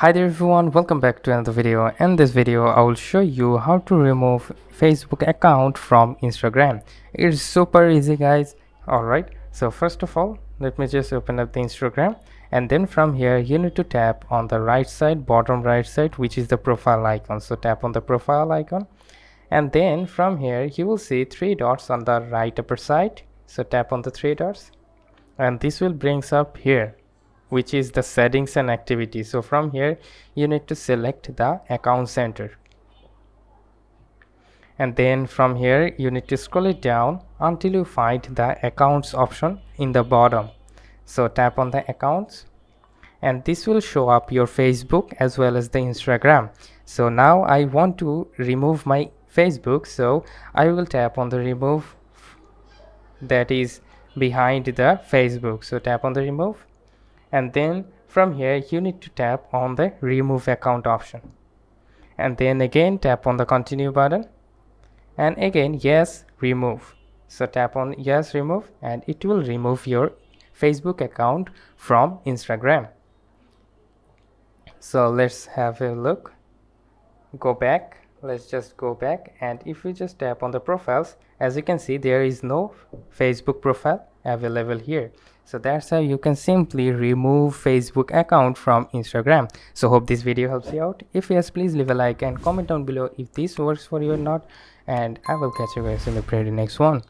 Hi there everyone, welcome back to another video. In this video I will show you how to remove Facebook account from Instagram. It's super easy guys. Alright, so first of all let me just open up the Instagram, and then from here you need to tap on the right side, bottom right side, which is the profile icon. So tap on the profile icon, and then from here you will see three dots on the right upper side. So tap on the three dots and this will brings up here, which is the settings and activity. So from here you need to select the account center, and then from here you need to scroll it down until you find the accounts option in the bottom. So tap on the accounts and this will show up your Facebook as well as the Instagram. So now I want to remove my Facebook, so I will tap on the remove that is behind the Facebook. So tap on the remove, and then from here you need to tap on the remove account option, and then again tap on the continue button, and again yes remove. So tap on yes remove and it will remove your Facebook account from Instagram. So let's have a look. Go back, let's just go back, and if we just tap on the profiles, as you can see there is no Facebook profile available here. So that's how you can simply remove Facebook account from Instagram. So hope this video helps you out. If yes, please leave a like and comment down below if this works for you or not, and I will catch you guys in the pretty next one.